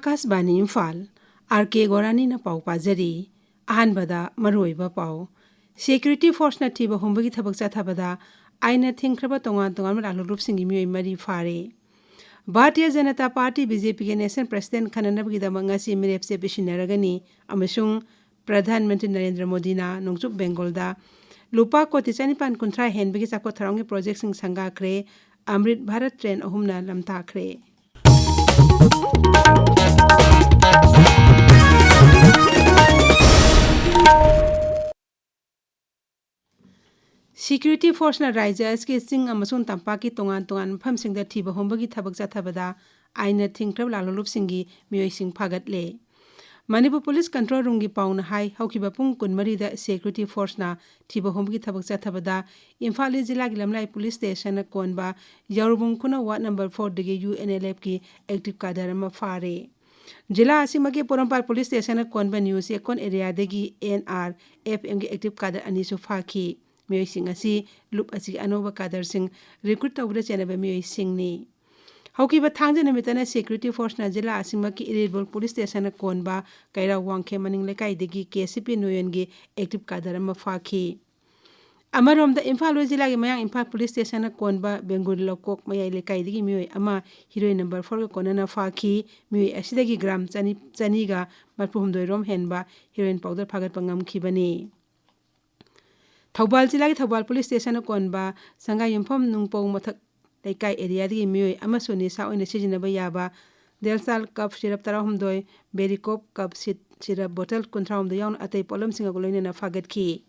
Akashvani Imphal R.K.Gorani na pau pajari ahanbada maroiba pau security force na thiba hombagi thabak chathabada aina thingkraba tongan malagrup singi mioi mari fare Bharatiya Janata Party BJP ke National President khananabgi da mangasi mirep se bishinaragani amasung Pradhan Mantri Narendra Modi na nongchup Bengal da lupa koti chanipan kunthra henbagi chakko tharangi project sing sanga khre Amrit Bharat train ahumna lamta khre Security Force na Rajas ke sing amasun tampaki tongan pham sing da thiba hombagi thabak chathabada aina thingkrab lalolup singi mioi sing phagat le Manipur Police Control Room gi pauna hai haukiba pung kunmari da Security Force na thiba hombagi thabak chathabada Imphal Jilla gi lamlai Police Station na konba yarubung kuna ward number 4 dege UNLF ki active cadre ma fare Jilla asimagi Porampal Police Station na konba news ekon area degi NRFM gi active cadre ani su phaki mioi sing asi lup asi anoba cadre sing recruit tawda chenaba mioi sing ni Haukiba thangja namitana Security Force na Jilla asimaki Iribol Police Station na konba kaira wangkhe maning lekai degi KCP noyen gi active cadre ma phaki Amarom da Imphal Jilla gi mayang Imphal Police Station na konba Bengal lokok mayai lekai degi mioi ama heroine number 4 ga konana phaki mioi asidagi gram chani ga marpuhumdoi rom henba heroine powder phagat pangam khibani Thaubal Jilla gi Thaubal Police Station na konba sanga yumpham nungpau mathak lekai area degi mioi ama soni sa oina sijinaba yaba Delsal cup syrup tarahumdoi Bericop cup syrup bottle kunthraumdoi yaun atei polam singa goloina na phagat khi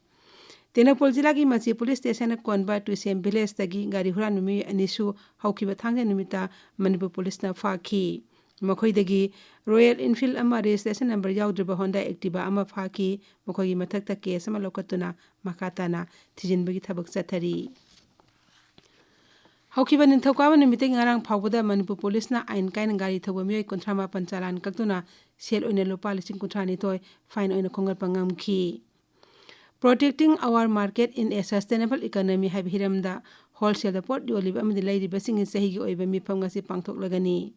Tenapol Jilla gi Machi Police Station na konba to same village tagi gari huran numi anisu haukiba thangja numita Manipur Police na phaki makhoi dagi Royal Enfield ama registration number yaudriba Honda Activa ama phaki makhoi gi mathakta case ama lokatuna makatana thijinbagi thabak chathari Haukiba ninthokaba numite ngarang phawbada Manipur Police na ain kain gari thoba mioi kontrama panchalan kaktuna sel oina lupa lising kuntrani toy fine oina khongar pangam khi Protecting our market in a sustainable economy have hiramda wholesale the port yoliba amdi lairi basing sahi gi oiba mi phamngasi pangthok lagani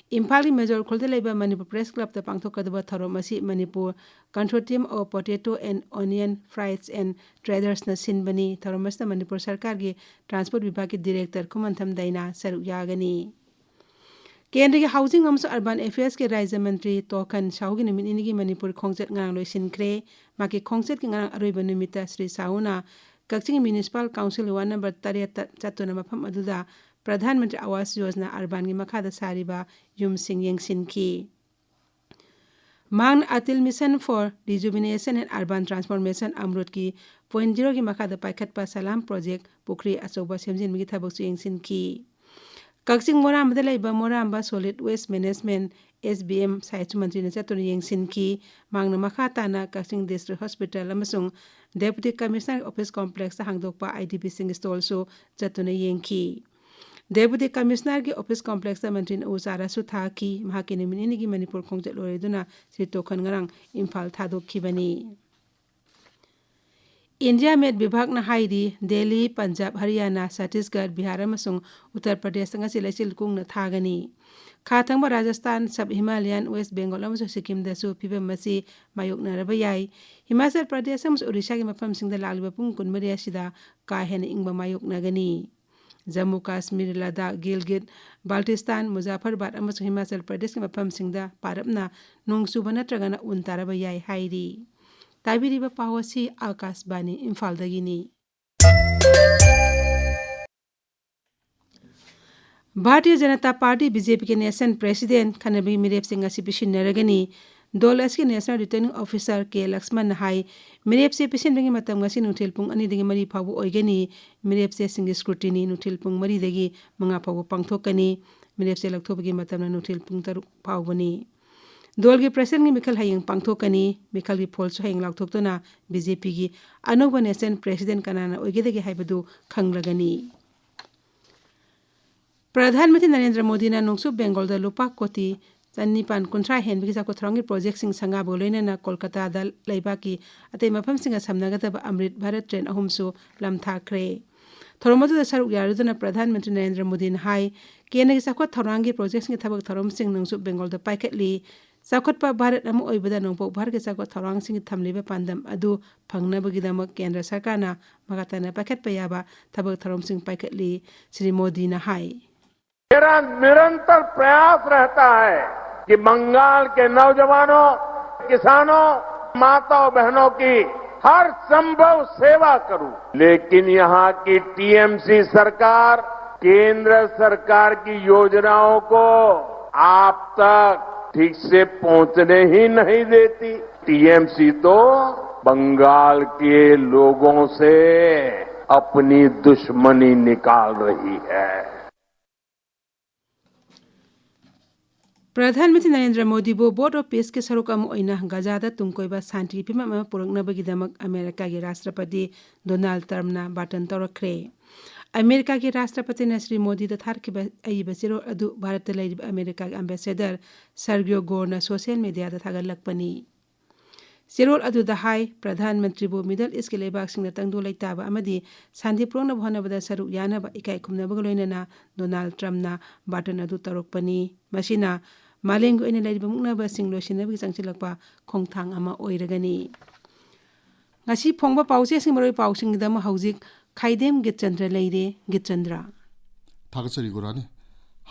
Imphal gi major kholde laiba Manipur Press Club ta pangthok kadaba tharom asi Manipur Consortium of Potato and Onion Fries and Traders na sinbani tharomasta Manipur Sarkar gi Transport Vibhag ki Director Kumantham Daina saruk yagani Kendra gi Housing amso Urban Affairs ke Rajya Mantri Tokhan Sahu gi numini gi Manipur khongchat ngang loisin khre maki khongchat ki ngang aroiba numita Sri Sahuna Kakching Municipal Council 1 number 3 chatuna mafam aduda Pradhan Mantri Awas Yojana Urban gi makhada sariba yum sing yengsin ki Man Atil Mission for Rejuvenation and Urban Transformation Amrut ki 0.0 gi makhada paikhat pa Salam Project Pukri achoba semjin mi thabak su yengsin ki Kakching Moram da laiba Moramba Solid Waste Management SBM Saichu Mantri na chatun yengsin ki mangna makhata na Kakching District Hospital amasung Deputy Commissioner Office Complex ta hangdokpa IDP sing stall so chatuna yengki Deputy Commissioner ki Office Complex ta Mantri na usara su thaki mahaki nimini gi Manipur khongchat loreduna Sri Tokhan ngarang Imphal thadok khibani India Met Vibhag na haidi Delhi, Punjab, Haryana, Chhattisgarh, Bihar amasung Uttar Pradesh nga silaisil kung na thagani Khathangba Rajasthan, Sub Himalayan, West Bengal amasung Sikkim da su phibam masi mayok naraba yai Himachal Pradesh amasung Odisha gi mafam singda laliba pung kunmari asida ka hena ingba mayok nagani Jammu Kashmir, Ladakh, Gilgit, Baltistan, Muzaffarabad amasung Himachal Pradesh gi mafam singda parapna nongsuba natragana untaraba yai hairi Tabiriba Pawasi Akashbani Imphal dagini Bharatiya Janata Party BJP ke National President Khanabi Mirep Singh asi pishin naragani Dolas ke National Returning Officer ke Laxman hai Mirep se pishin bangi matam ngasi nuthil pung ani dagi mari phabu oigani Mirep se sing scrutiny nuthil pung mari dagi manga phabu pangthokani Mirep se lakthobagi matam na nuthil pung taruk phawbani Dol gi President gi Mikhal hayeng pangthokani Mikhal gi pholso hayeng lakthokdona BJP gi anoba National President kanana oigedagi haibadu khanglagani Pradhan Mantri Narendra Modi na nongsu Bengal da lupa koti chanipan kunthra henbigi chakko thrangi project sing sanga boloina na Kolkata da laibaki atei mafam singa samnagataba Amrit Bharat train ahumsu lam thakre theorem अदुदा सरुक यारुदुना प्रधानमंत्री नरेंद्र मोदी ने high केंद्र की चाखत थौरांगी projects की थबक theorem Singh नंगसु Bengal the पाइखटली चाखतपा Bharat अमु ओइबदा नंगपो भारत के चाखत थौरांग सिंह थमलिबे पांदम अदु फंगनबगिदमक केंद्र सरकारना मगाताना पाइखटपा याबा थबक थोरम सिंह पाइखटली श्री मोदी ने हाई मेरा निरंतर प्रयास रहता है कि बंगाल के नौजवानों, किसानों, माताओं बहनों की हर संभव सेवा करूं, लेकिन यहाँ की टीएमसी सरकार केंद्र सरकार की योजनाओं को आप तक ठीक से पहुंचने ही नहीं देती। टीएमसी तो बंगाल के लोगों से अपनी दुश्मनी निकाल रही है। प्रधानमंत्री नरेंद्र मोदी बो बोर्ड ऑफ पीस के सरुक गजादा तुमकोइबा शांति फिल्म पुरक्नबगिदमक अमेरिका के राष्ट्रपति डोनाल्ड ट्रम्पना बाटन तौरख्रे। अमेरिका के राष्ट्रपति ने श्री मोदी थारखिबा अइबा चिरोल अदु भारत लैरिबा अमेरिका के एम्बेसडर सर्गियो गोरना सोशल मीडिया थागलक्पनी। चिरोल अदुदा हाई प्रधानमंत्री बो मिडल ईस्ट के लेबाकसिंगना तंगदो लैताबा अमदी शांतिपूर्ण होनबदा सरुक यानबा इकाई खुमनबग लोइनना डोनाल्ड ट्रम्पना बाटन अदु तौरक्पनी। मसिना मालेंग ओइना लैरिबा मुक्नबसिंग लोइसिनबगी चंगचिलक्पा खोंगथांग अमा ओइरगनी। ngasi phongba pause sing maroi pausing dam hauzik Khaidem Geetchandra leire Geetchandra Thakachari Gorani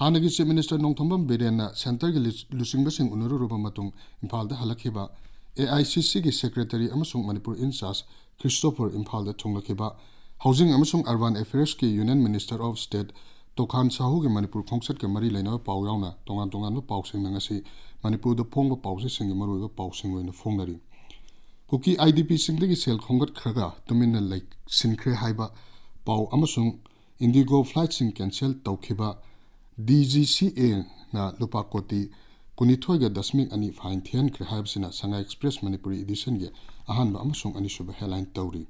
Hanagi Chief Minister Nongthambam Birena Center gi Lusingba sing unuru ruba matung Imphal da halakhiba AICC gi Secretary amasung Manipur in charge Christopher Imphal da thonglakhiba Housing amasung Urban Affairs ki Union Minister of State Tokhan Sahu gi Manipur khongsat ke mari leina paw yauna tongan ba pausing ngasi Manipur da phongba pause sing maroi ba pausing oina phongnari Kuki IDP singdagi sel khongat khraga tumina like sinkre haiba pau amasung Indigo flight sing cancel tawkhiba DGCA na lupa koti kunithoiga dasmik ani fine thian kre haibsina Sanga Express Manipuri edition ge ahanba amasung ani suba headline tawri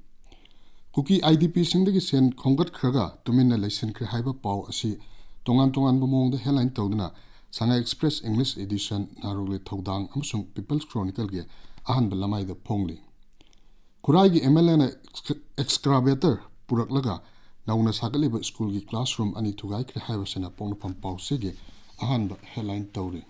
Kuki IDP singdagi sen khongat khraga tumina like sinkre haiba pau asi tongan bamong da headline tawduna Sanga Express English edition narule thodang amasung People's Chronicle ge ahan balamai da phongli Kurai gi MLA na excavator puraklaga nauna sakali ba school gi classroom ani thugai kre haibasena pongpam pause ge ahan ba headline tawri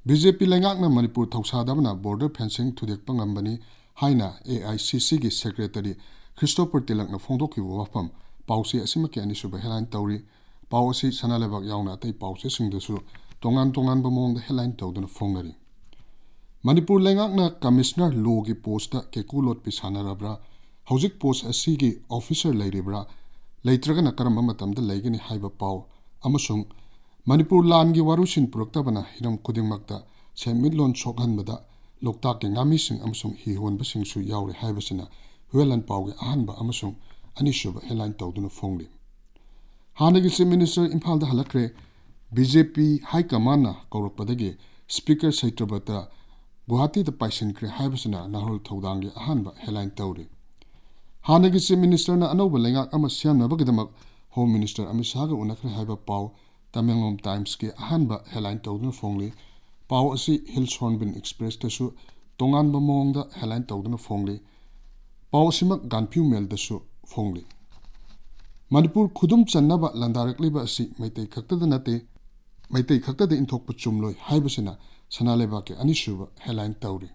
BJP lengak na Manipur thausadabna border fencing thudek pangambani haina AICC gi secretary Christopher Tilak na phongdok ki wafam pause asima ke ani suba headline tawri pause sanalebak yauna tai pause singdasu tongan ba mong da headline tawduna phongari Manipur lengak na commissioner law gi post da ke kulot pisana rabra hauzik post asi gi officer lairibra leitraga na karamba matam da laigani haiba paw amasung Manipur lan gi warusin purokta bana hiram kudingmakta semit lon chokhan bada lokta ke ngami sing amasung hi hon basing su yaure haibasina huelan paw ge ahanba amasung anishuba headline tawduna phongli hanagi chief minister Imphal da halakre BJP high command na kaurakpadagi speaker Saitrabata Guwahati da paisin kre haibasina nahol thaudangi ahanba headline tawri hanagi chief minister na anoba lengak ama siamnabagdamak home minister Amit Shah ga unakre haiba paw Tamilnad Times ke ahanba headline tawduna phongli paw asi Hills Hornbill Express ta su tongan ba mong da headline tawduna phongli paw asimak Ganpyu Mail da su phongli Manipur khudum channaba landarakliba asi maitai khakta da nate maitai khakta da inthokpa chumloi haibasina Sanaleba ke anishuba headline tawri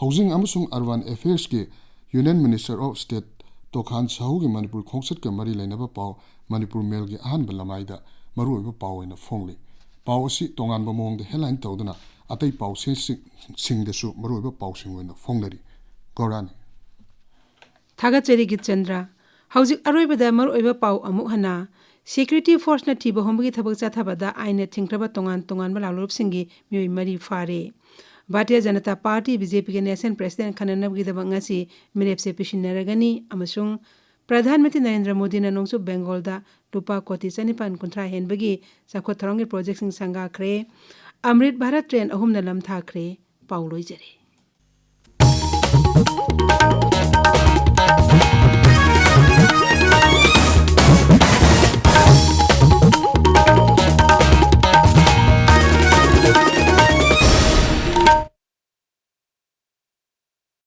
Housing amasung Urban Affairs ke Union Minister of State Tokhan Sahu ge Manipur khongsat ke mari lainaba paw Manipur Mail ge ahan balamai da maruiba paw ina phongli paw asi tongan ba mong de headline tawduna atai paw sing de su maruiba paw sing oina phonglari Gorani Thagachari Geetchandra hauzik aroibada maruiba paw amuk hana Security Force na thiba hombagi thabak chathabada aina thingtraba tongan balalup singi myoi mari fare Bharatiya Janata Party BJP ke National President Khananabgi da ngasi mirep se pishinaragani amasung Pradhanmantri Narendra Modi na nongsu Bengal da rupa koti chanipan kunthra henbagi sakho tharongi project sing sanga khre Amrit Bharat train ahum na lam tha khre pauloi jare